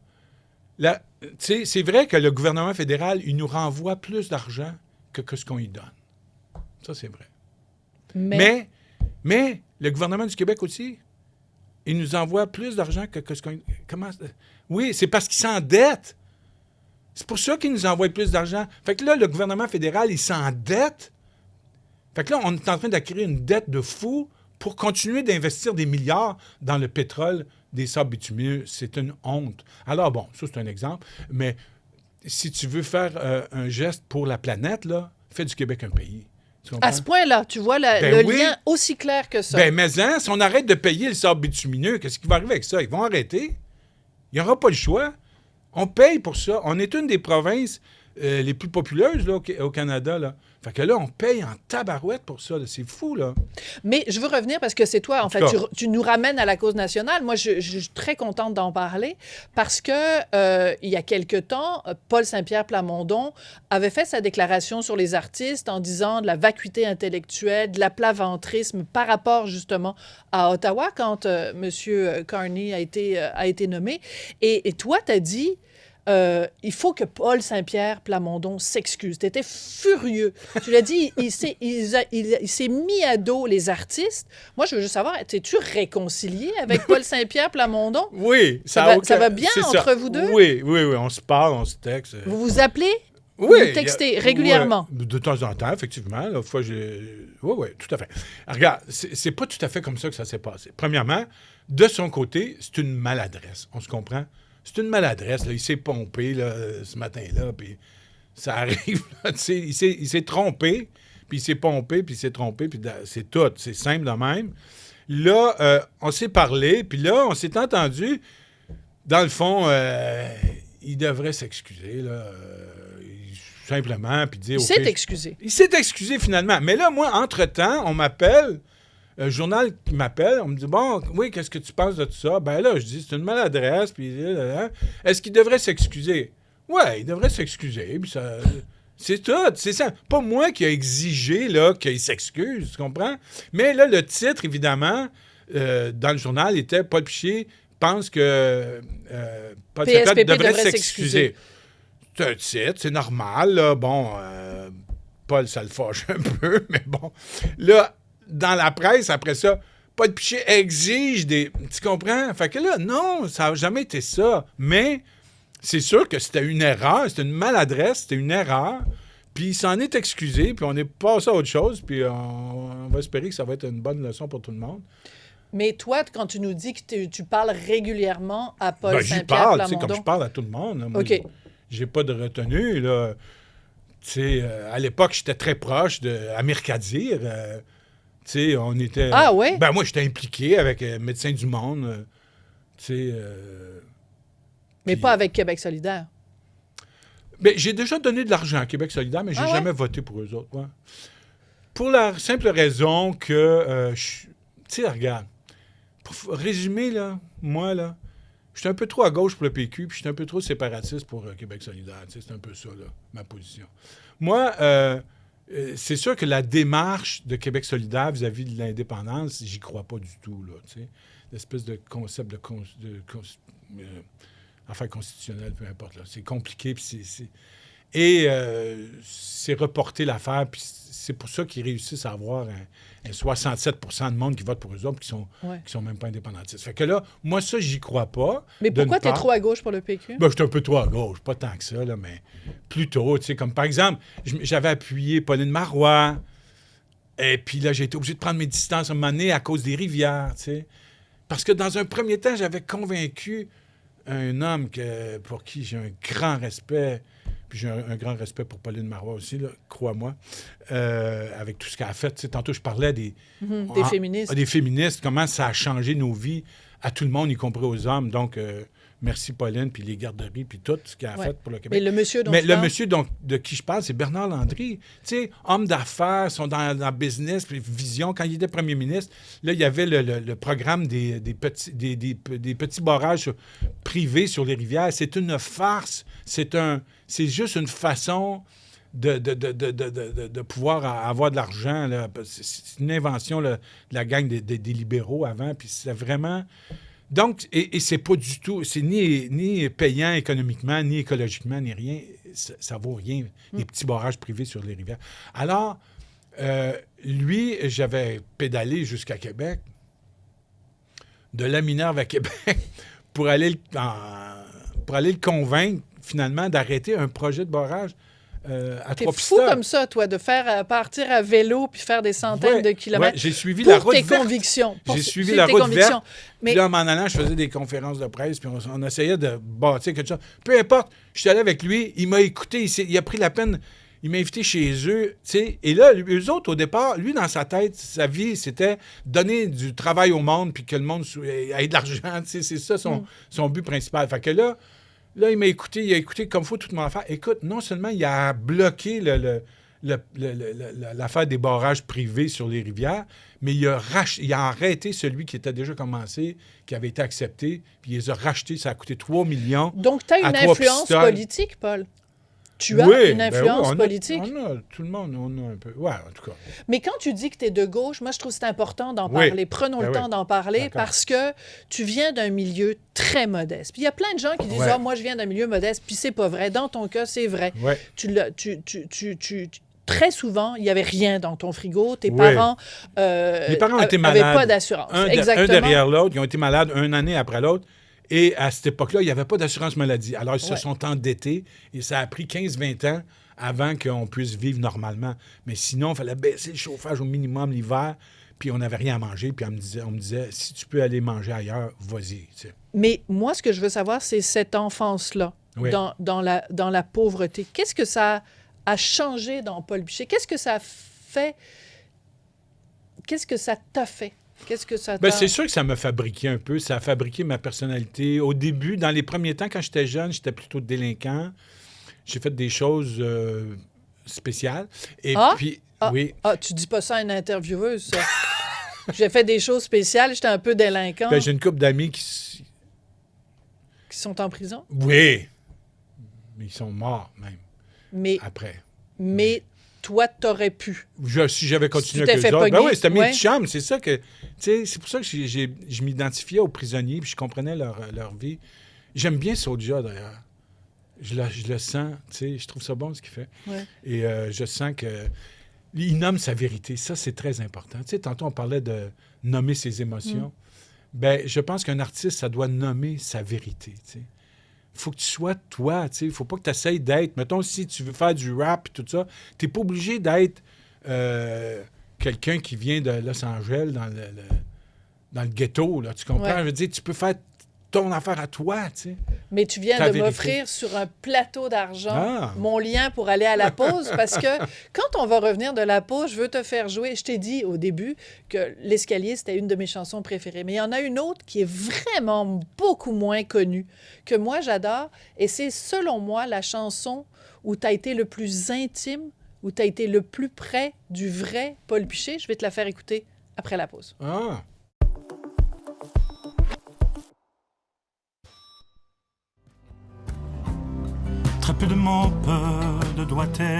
c'est vrai que le gouvernement fédéral, il nous renvoie plus d'argent que ce qu'on y donne. Ça, c'est vrai. Mais le gouvernement du Québec aussi, il nous envoie plus d'argent que ce qu'on... Comment... Oui, c'est parce qu'il s'endette. C'est pour ça qu'il nous envoie plus d'argent. Fait que là, le gouvernement fédéral, il s'endette. Fait que là, on est en train d'acquérir une dette de fou pour continuer d'investir des milliards dans le pétrole des sables bitumineux. C'est une honte. Alors, bon, ça, c'est un exemple. Mais si tu veux faire un geste pour la planète, là, fais du Québec un pays. À ce point-là, tu vois lien aussi clair que ça. Ben, mais hein, si on arrête de payer le sable bitumineux, qu'est-ce qui va arriver avec ça? Ils vont arrêter. Il n'y aura pas le choix. On paye pour ça. On est une des provinces les plus populeuses là, au Canada. Là. Fait que là, on paye en tabarouette pour ça. Là. C'est fou, là. Mais je veux revenir parce que c'est toi, en fait, tu nous ramènes à la cause nationale. Moi, je suis très contente d'en parler parce que il y a quelque temps, Paul Saint-Pierre Plamondon avait fait sa déclaration sur les artistes en disant de la vacuité intellectuelle, de l'aplaventrisme par rapport justement à Ottawa quand M. Carney a été nommé. Et toi, tu as dit... il faut que Paul Saint-Pierre Plamondon s'excuse. Tu étais furieux. Tu l'as dit, il s'est mis à dos les artistes. Moi, je veux juste savoir, t'es-tu réconcilié avec Paul Saint-Pierre Plamondon? Oui. Ça va bien entre vous deux? Oui, on se parle, on se texte. Vous vous appelez? Vous textez régulièrement? Ouais, de temps en temps, effectivement. L'autre fois, oui, tout à fait. Alors, regarde, c'est pas tout à fait comme ça que ça s'est passé. Premièrement, de son côté, c'est une maladresse. On se comprend? C'est une maladresse. Là. Il s'est pompé là, ce matin-là, puis ça arrive. Là, il s'est trompé, puis il s'est pompé, puis il s'est trompé, puis c'est tout. C'est simple de même. Là, on s'est parlé, puis là, on s'est entendu. Dans le fond, il devrait s'excuser, là, simplement, puis dire... Il s'est excusé. Il s'est excusé, finalement. Mais là, moi, entre-temps, on m'appelle, un journal qui m'appelle, on me dit, bon, oui, qu'est-ce que tu penses de tout ça? Ben là, je dis, c'est une maladresse, puis est-ce qu'il devrait s'excuser? Ouais, il devrait s'excuser, puis ça... C'est tout, c'est ça. Pas moi qui a exigé, là, qu'il s'excuse, tu comprends? Mais là, le titre, évidemment, dans le journal, était « Paul Piché pense que Paul Saint-Pierre devrait s'excuser. » C'est un titre, c'est normal, là. Bon, Paul, ça le fâche un peu, mais bon. Là, dans la presse, après ça, Paul Piché exige des... Tu comprends? Fait que là, non, ça n'a jamais été ça. Mais c'est sûr que c'était une erreur, c'était une maladresse, c'était une erreur. Puis il s'en est excusé, puis on est passé à autre chose, puis on va espérer que ça va être une bonne leçon pour tout le monde. Mais toi, quand tu nous dis que tu parles régulièrement à Paul Saint-Pierre j'y parle, Plamondon... comme je parle à tout le monde. Là. Moi, OK. J'ai pas de retenue, là. À l'époque, j'étais très proche d'Amir Kadir. On était... Ah ouais? Ben moi, j'étais impliqué avec Médecins du Monde. Mais pas avec Québec solidaire. Ben, j'ai déjà donné de l'argent à Québec solidaire, mais j'ai jamais voté pour eux autres. Ouais. Pour la simple raison que... tu sais, regarde, pour résumer, là, moi, là, je suis un peu trop à gauche pour le PQ, puis je suis un peu trop séparatiste pour Québec solidaire. C'est un peu ça, là, ma position. Moi, c'est sûr que la démarche de Québec solidaire vis-à-vis de l'indépendance, j'y crois pas du tout, là, tu sais. L'espèce de concept de affaires constitutionnelles, peu importe, là. C'est compliqué, puis c'est reporter l'affaire, puis c'est pour ça qu'ils réussissent à avoir un 67 % de monde qui vote pour eux autres, qui sont même pas indépendantistes. Fait que là, moi, ça, j'y crois pas. Mais pourquoi tu es trop à gauche pour le PQ? Ben, je suis un peu trop à gauche, pas tant que ça, là, mais plutôt, tu sais, comme par exemple, j'avais appuyé Pauline Marois, et puis là, j'ai été obligé de prendre mes distances à un moment donné à cause des rivières, tu sais. Parce que dans un premier temps, j'avais convaincu un homme pour qui j'ai un grand respect, puis j'ai un grand respect pour Pauline Marois aussi, là, crois-moi, avec tout ce qu'elle a fait. Tu sais, tantôt, je parlais des féministes. Des féministes, comment ça a changé nos vies à tout le monde, y compris aux hommes. Donc, merci Pauline, puis les garderies, puis tout ce qu'elle a fait pour le Québec. Mais le monsieur de qui je parle, c'est Bernard Landry. Tu sais, homme d'affaires, sont dans la business, puis vision. Quand il était premier ministre, là, il y avait le programme des petits barrages privés sur les rivières. C'est une farce. C'est juste une façon de pouvoir avoir de l'argent. Là. C'est une invention là, de la gang des libéraux avant, puis c'est vraiment... Donc, et c'est pas du tout... C'est ni payant économiquement, ni écologiquement, ni rien. Ça vaut rien, les petits barrages privés sur les rivières. Alors, lui, j'avais pédalé jusqu'à Québec, de la Minerve à Québec, pour aller le convaincre, finalement, d'arrêter un projet de barrage à Trois-Pistoles. T'es fou comme ça, toi, de faire partir à vélo puis faire des centaines de kilomètres. Ouais, j'ai suivi la route verte. Convictions. J'ai suivi la route verte. Mais... Puis là, en m'en allant, je faisais des conférences de presse, puis on essayait de bâtir quelque chose. Peu importe, je suis allé avec lui, il m'a écouté, il a pris la peine, il m'a invité chez eux, tu sais. Et là, eux autres, au départ, lui, dans sa tête, sa vie, c'était donner du travail au monde, puis que le monde ait de l'argent, tu sais. C'est ça son but principal. Fait que là, il m'a écouté, il a écouté comme il faut toute mon affaire. Écoute, non seulement il a bloqué l'affaire des barrages privés sur les rivières, mais il a arrêté celui qui était déjà commencé, qui avait été accepté, puis il les a rachetés, ça a coûté 3 millions. Donc, tu as une influence politique, Paul? Tu as une influence politique? Tout le monde, on a un peu. Ouais, en tout cas. Mais quand tu dis que tu es de gauche, moi, je trouve que c'est important d'en parler. Prenons le temps d'en parler parce que tu viens d'un milieu très modeste. Puis il y a plein de gens qui disent « Ah, moi, je viens d'un milieu modeste. » Puis c'est pas vrai. Dans ton cas, c'est vrai. Ouais. Très souvent, il n'y avait rien dans ton frigo. Tes parents les parents étaient malades. n'avaient pas d'assurance. Un derrière l'autre. Ils ont été malades une année après l'autre. Et à cette époque-là, il n'y avait pas d'assurance maladie. Alors, ils se Ouais. sont endettés et ça a pris 15-20 ans avant qu'on puisse vivre normalement. Mais sinon, il fallait baisser le chauffage au minimum l'hiver, puis on n'avait rien à manger. Puis on me disait, si tu peux aller manger ailleurs, vas-y. Tu sais. Mais moi, ce que je veux savoir, c'est cette enfance-là, Oui. dans la pauvreté. Qu'est-ce que ça a changé dans Paul Piché? Qu'est-ce que ça fait? Qu'est-ce que ça t'a fait? Qu'est-ce que ça t'a... Ben, c'est sûr que ça m'a fabriqué un peu. Ça a fabriqué ma personnalité. Au début, dans les premiers temps, quand j'étais jeune, j'étais plutôt délinquant. J'ai fait des choses spéciales. Et puis, oui. Ah, tu dis pas ça à une intervieweuse, ça. J'ai fait des choses spéciales, j'étais un peu délinquant. Ben, j'ai une couple d'amis qui... Qui sont en prison. Oui. Mais ils sont morts, même, Mais, après. mais toi, t'aurais pu. Si j'avais continué tu t'es avec fait eux autres, ben pogner, oui, c'était mes ouais. petits chums, c'est ça que... Tu sais, c'est pour ça que je m'identifiais aux prisonniers, puis je comprenais leur vie. J'aime bien Soulja, d'ailleurs. Je le sens, tu sais, je trouve ça bon, ce qu'il fait. Ouais. Et je sens que... Il nomme sa vérité, ça, c'est très important. Tu sais, tantôt, on parlait de nommer ses émotions. Ben, je pense qu'un artiste, ça doit nommer sa vérité, tu sais. Il faut que tu sois toi, tu sais. Il faut pas que tu essayes d'être... Mettons, si tu veux faire du rap et tout ça, tu n'es pas obligé d'être quelqu'un qui vient de Los Angeles dans le ghetto, là, tu comprends? Ouais. Je veux dire, tu peux faire ton affaire à toi, tu sais. Mais tu viens Ta de vérité. m'offrir sur un plateau d'argent Ah. mon lien pour aller à la pause parce que quand on va revenir de la pause, je veux te faire jouer. Je t'ai dit au début que L'Escalier, c'était une de mes chansons préférées. Mais il y en a une autre qui est vraiment beaucoup moins connue, que moi j'adore. Et c'est selon moi la chanson où tu as été le plus intime, où tu as été le plus près du vrai Paul Piché. Je vais te la faire écouter après la pause. Ah! Très peu de mots, peu de doigté,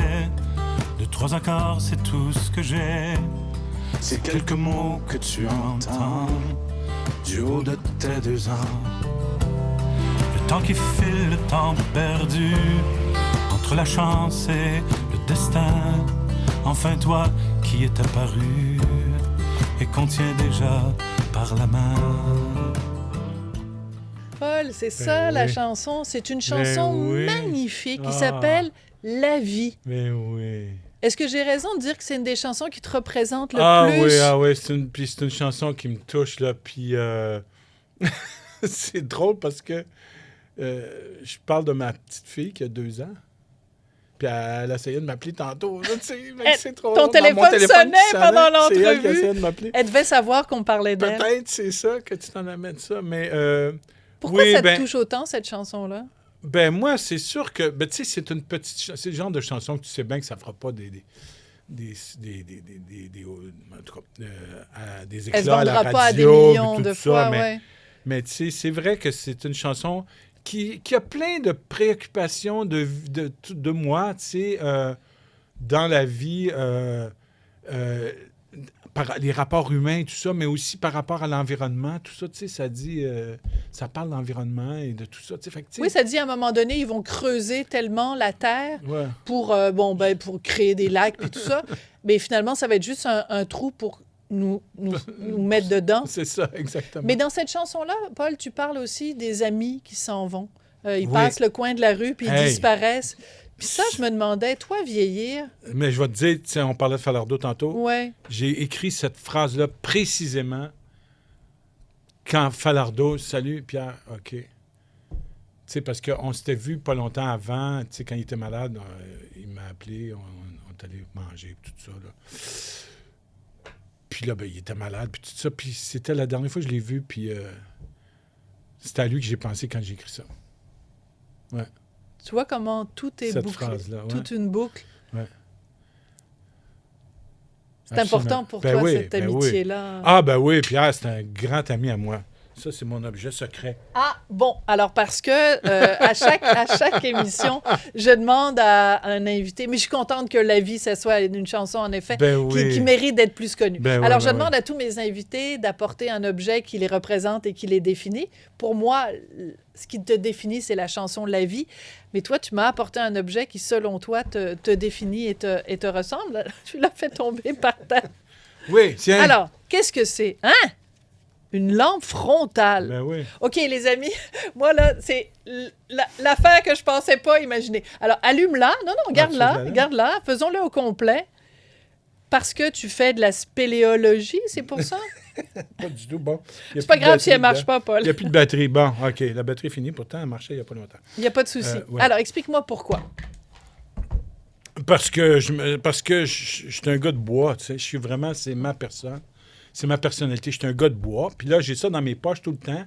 de 3 accords, c'est tout ce que j'ai. C'est quelques mots que tu entends du haut de tes 2 ans. Le temps qui file, le temps perdu, entre la chance et le destin. Enfin toi qui est apparu et qu'on tient déjà par la main. Paul, c'est ça la oui. chanson. C'est une chanson oui. magnifique qui Ah. s'appelle La vie. Mais oui. Est-ce que j'ai raison de dire que c'est une des chansons qui te représente le Ah plus? oui, puis c'est une chanson qui me touche, là, puis c'est drôle parce que je parle de ma petite fille qui a 2 ans, puis elle essayait de m'appeler tantôt, là, tu sais, c'est trop ton drôle. téléphone sonnait pendant C'est elle qui l'entrevue. essayait de m'appeler. Elle devait savoir qu'on parlait d'elle. Peut-être c'est ça que tu t'en amènes ça, mais Pourquoi oui, ça te ben, touche autant, cette chanson-là? Ben moi, c'est sûr que, ben, tu sais, c'est une petite, c'est le genre de chanson que tu sais bien que ça fera pas des en tout cas, des Elle se éclats à la vendra pas à des radio, millions puis tout de ça, fois, mais, ouais. mais tu sais, c'est vrai que c'est une chanson qui a plein de préoccupations de moi, tu sais, dans la vie, par les rapports humains et tout ça, mais aussi par rapport à l'environnement, tout ça, tu sais, ça dit, ça parle d'environnement et de tout ça, tu sais, fait que, tu sais, Oui, ça dit à un moment donné, ils vont creuser tellement la terre ouais. pour, pour créer des lacs et tout ça. Mais finalement, ça va être juste un trou pour nous mettre dedans. C'est ça, exactement. Mais dans cette chanson-là, Paul, tu parles aussi des amis qui s'en vont. Ils Oui. passent le coin de la rue puis ils Hey. disparaissent. Puis ça, je me demandais, toi, vieillir, Mais je vais te dire, tu sais, on parlait de Falardeau tantôt. ouais, J'ai écrit cette phrase-là précisément quand Falardeau, salut Pierre, OK. Tu sais, parce qu'on s'était vu pas longtemps avant, tu sais, quand il était malade, il m'a appelé, on est allé manger, tout ça, là. Puis là, ben, il était malade, puis tout ça. Puis c'était la dernière fois que je l'ai vu, puis c'était à lui que j'ai pensé quand j'ai écrit ça. Ouais. tu vois comment tout est Cette bouclé. phrase-là, ouais. Toute une boucle. Ouais. C'est important pour Ben toi, oui, cette ben oui. amitié-là. Ah, ben oui, Pierre, c'est un grand ami à moi. Ça, c'est mon objet secret. Ah, bon, alors parce que à chaque émission, je demande à un invité, mais je suis contente que La vie, ça soit une chanson, en effet, Ben oui. qui mérite d'être plus connue. Ben oui, alors, je ben demande à tous mes invités d'apporter un objet qui les représente et qui les définit. Pour moi, ce qui te définit, c'est la chanson La vie. Mais toi, tu m'as apporté un objet qui, selon toi, te définit et te ressemble. Tu l'as fait tomber par terre. Oui, tiens. Alors, qu'est-ce que c'est? Hein? Une lampe frontale. Ben oui. OK, les amis, moi, là, c'est l'affaire que je pensais pas imaginer. Alors, allume-la. Non, garde-la. Faisons-le au complet. Parce que tu fais de la spéléologie, c'est pour ça? Pas du tout. Bon. C'est pas grave si elle marche pas, Paul. Il n'y a plus de batterie. Bon, OK. La batterie est finie. Pourtant, elle marchait il n'y a pas longtemps. Il n'y a pas de souci. Ouais. Alors, explique-moi pourquoi. Parce que je suis un gars de bois, tu sais. Je suis vraiment... C'est ma personne. C'est ma personnalité. Je suis un gars de bois. Puis là, j'ai ça dans mes poches tout le temps.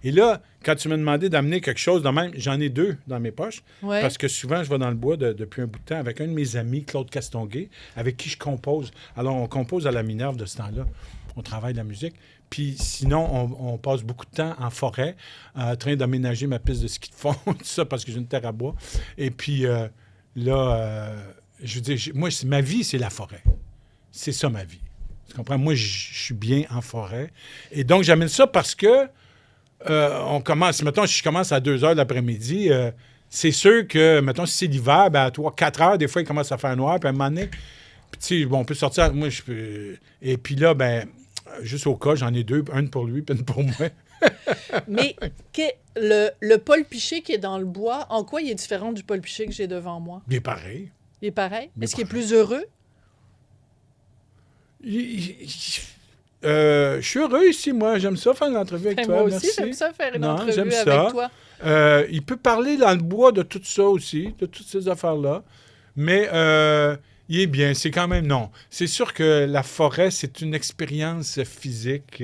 Et là, quand tu m'as demandé d'amener quelque chose de même, j'en ai 2 dans mes poches. Ouais. Parce que souvent, je vais dans le bois depuis un bout de temps avec un de mes amis, Claude Castonguay, avec qui je compose. Alors, on compose à la Minerve de ce temps-là. On travaille la musique. Puis sinon, on passe beaucoup de temps en forêt, en train d'aménager ma piste de ski de fond, tout ça, parce que j'ai une terre à bois. Et puis là, je veux dire, moi, ma vie, c'est la forêt. C'est ça, ma vie. Tu comprends? Moi, je suis bien en forêt. Et donc, j'amène ça parce que on commence, mettons, si je commence à 2 heures de l'après-midi, c'est sûr que, mettons, si c'est l'hiver, ben à 4 heures, des fois, il commence à faire noir, puis à un moment donné, puis tu sais, bon, on peut sortir, moi, je peux... Et puis là, ben, juste au cas, j'en ai 2, une pour lui, puis une pour moi. Mais le Paul Piché qui est dans le bois, en quoi il est différent du Paul Piché que j'ai devant moi? Il est pareil. Il est pareil? Il est Est-ce qu'il est pareil. plus heureux? Je suis heureux ici, moi. J'aime ça faire une entrevue avec Ben, toi. moi aussi, Merci. j'aime ça faire une Non, entrevue j'aime avec ça. toi. Il peut parler dans le bois de tout ça aussi, de toutes ces affaires-là. Mais il est bien. C'est quand même... Non. C'est sûr que la forêt, c'est une expérience physique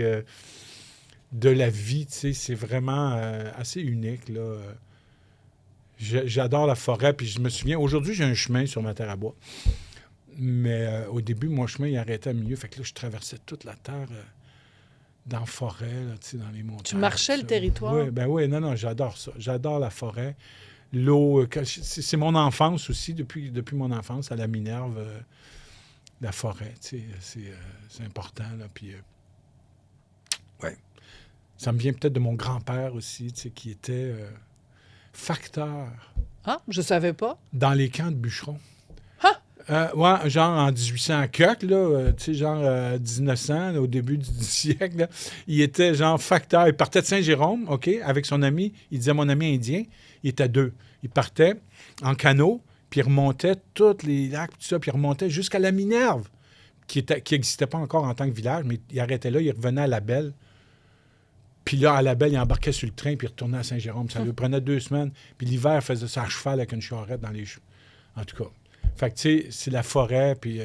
de la vie. Tu sais, c'est vraiment assez unique, là. J'adore la forêt. Puis je me souviens... Aujourd'hui, j'ai un chemin sur ma terre à bois. Mais au début, mon chemin, il arrêtait à milieu. Fait que là, je traversais toute la terre dans la forêt, là, tu sais, dans les montagnes. Tu marchais le territoire? Oui, ben oui, non, j'adore ça. J'adore la forêt. L'eau, c'est mon enfance aussi, depuis mon enfance, à la Minerve, la forêt, tu sais, c'est important, là. Puis, ouais. Ça me vient peut-être de mon grand-père aussi, tu sais, qui était facteur Ah, je savais pas. dans les camps de bûcherons. Ah! Genre en 1800 quelques, là, tu sais, genre 1900, là, au début du siècle, là, il était genre facteur. Il partait de Saint-Jérôme, OK, avec son ami. Il disait, mon ami indien, il était 2. Il partait en canot, puis il remontait tous les lacs, tout ça, puis il remontait jusqu'à la Minerve, qui n'existait pas encore en tant que village, mais il arrêtait là, il revenait à La Belle. Puis là, à La Belle, il embarquait sur le train, puis il retournait à Saint-Jérôme. Ça lui prenait 2 semaines. Puis l'hiver, il faisait ça à cheval avec une charrette dans les choux. En tout cas. Fait que, tu sais, c'est la forêt, puis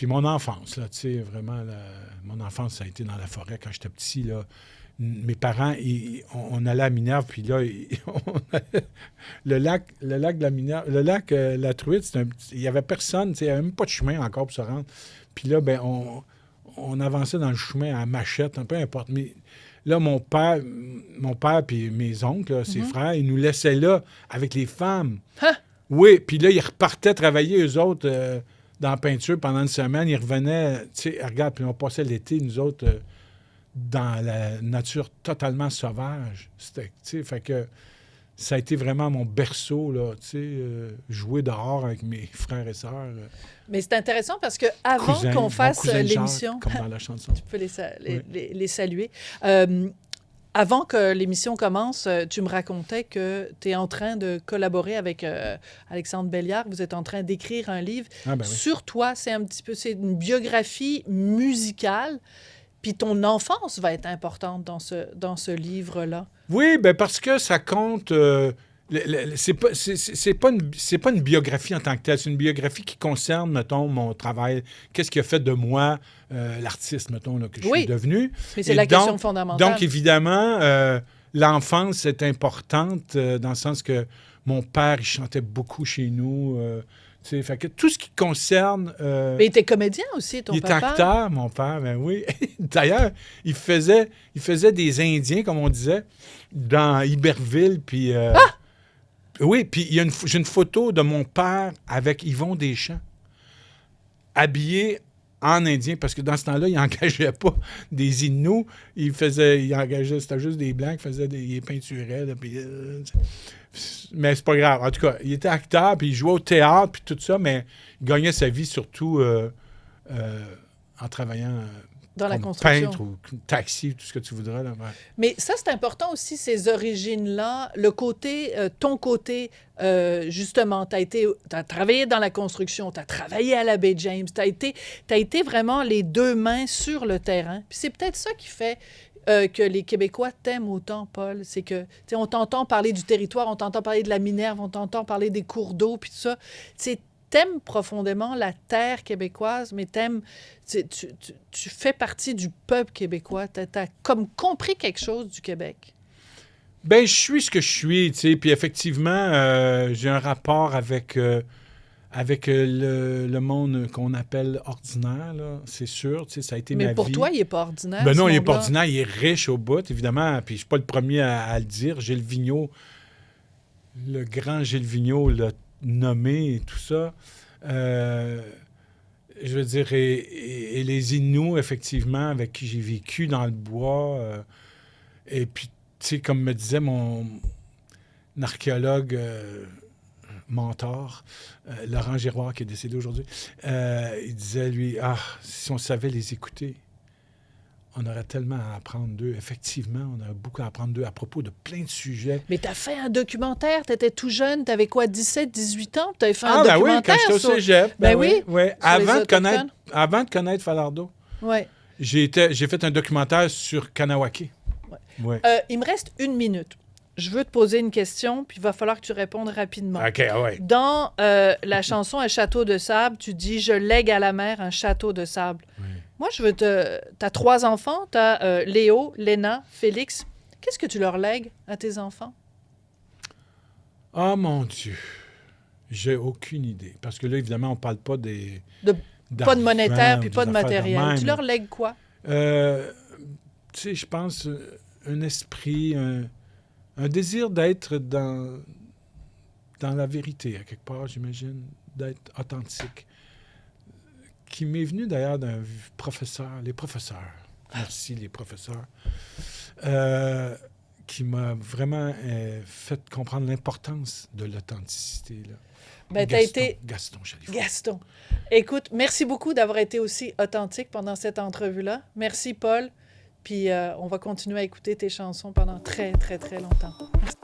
mon enfance, là, tu sais, vraiment, mon enfance, ça a été dans la forêt quand j'étais petit, là. Mes parents, on allait à Minerve, puis là, le lac de la Minerve, le lac La Truite, il n'y avait personne, tu sais, il n'y avait même pas de chemin encore pour se rendre. Puis là, ben, on avançait dans le chemin à machette, peu importe. Mais là, mon père puis mes oncles, là, ses frères, ils nous laissaient là avec les femmes. Hein? Oui, puis là, ils repartaient travailler, eux autres, dans la peinture pendant une semaine. Ils revenaient, tu sais, regarde, puis on passait l'été, nous autres, dans la nature totalement sauvage. C'était, tu sais, fait que ça a été vraiment mon berceau, là, tu sais, jouer dehors avec mes frères et sœurs. Mais c'est intéressant parce que avant Cousin, qu'on mon fasse cousin Jacques, l'émission, comme dans la chanson. tu peux les saluer. Avant que l'émission commence, tu me racontais que tu es en train de collaborer avec Alexandre Belliard. Vous êtes en train d'écrire un livre Ah, ben oui. sur toi. C'est une biographie musicale. Puis ton enfance va être importante dans ce livre-là. Oui, ben parce que ça compte. C'est pas une biographie en tant que telle. C'est une biographie qui concerne, mettons, mon travail. Qu'est-ce qui a fait de moi l'artiste, mettons, là, que je suis devenu. Mais c'est Et la question donc, fondamentale. Donc, évidemment, l'enfance est importante dans le sens que mon père, il chantait beaucoup chez nous. Tu sais, fait que tout ce qui concerne... Mais il était comédien aussi, ton il papa. était acteur, mon père, ben oui. D'ailleurs, il faisait des Indiens, comme on disait, dans Iberville, puis... Oui, puis j'ai une photo de mon père avec Yvon Deschamps, habillé en Indien, parce que dans ce temps-là, il n'engageait pas des Inuits, il engageait, c'était juste des Blancs qui faisaient il peinturait, là, puis... mais c'est pas grave. En tout cas, il était acteur, puis il jouait au théâtre, puis tout ça, mais il gagnait sa vie surtout en travaillant Dans la comme construction. peintre ou taxi, tout ce que tu voudras. Là, ouais. Mais ça, c'est important aussi, ces origines-là, le côté, ton côté, justement, t'as travaillé dans la construction, tu as travaillé à la baie James, t'as été vraiment les deux mains sur le terrain. Puis c'est peut-être ça qui fait que les Québécois t'aiment autant, Paul. C'est que, tu sais, on t'entend parler du territoire, on t'entend parler de la Minerve, on t'entend parler des cours d'eau, puis tout ça. Tu t'aimes profondément la terre québécoise, mais tu fais partie du peuple québécois. T'as comme compris quelque chose du Québec. Ben, je suis ce que je suis, tu sais. Puis effectivement, j'ai un rapport avec le monde qu'on appelle ordinaire, là. C'est sûr, tu sais, ça a été ma vie. Mais pour toi, il n'est pas ordinaire. Ben non, ce il n'est pas monde-là. ordinaire, il est riche au bout, évidemment. Puis je ne suis pas le premier à le dire. Gilles Vigneault, le grand Gilles Vigneault l'a nommé et tout ça. Je veux dire, et les Inuits, effectivement, avec qui j'ai vécu dans le bois. Et puis, tu sais, comme me disait mon archéologue mentor, Laurent Giroir, qui est décédé aujourd'hui, il disait, lui, si on savait les écouter, on aurait tellement à apprendre d'eux. Effectivement, on a beaucoup à apprendre d'eux à propos de plein de sujets. Mais tu as fait un documentaire, tu étais tout jeune, tu avais quoi, 17, 18 ans? Tu avais fait un Ben oui, documentaire quand j'étais au cégep. Ben oui, ouais. sur les Avant de connaître Falardeau, Oui. j'ai fait un documentaire sur Kanawake. Ouais. Il me reste 1 minute. Je veux te poser une question, puis il va falloir que tu répondes rapidement. OK, ouais. Dans la chanson « Un château de sable », tu dis « Je lègue à la mer un château de sable ». Oui. Moi, je veux t'as 3 enfants, t'as Léo, Léna, Félix. Qu'est-ce que tu leur lègues à tes enfants? Oh mon Dieu, j'ai aucune idée. Parce que là, évidemment, on parle pas des... Pas de monétaire, d'argent puis ou pas de des affaires matériel. même. Tu leur lègues quoi? Tu sais, je pense un esprit, un désir d'être dans la vérité, à quelque part, j'imagine, d'être authentique, qui m'est venu d'ailleurs d'un professeur, les professeurs, merci les professeurs, qui m'a vraiment fait comprendre l'importance de l'authenticité. Là. Ben, t'as été... Gaston Chalifou. Gaston. Écoute, merci beaucoup d'avoir été aussi authentique pendant cette entrevue-là. Merci, Paul. Puis on va continuer à écouter tes chansons pendant très, très, très longtemps. Merci.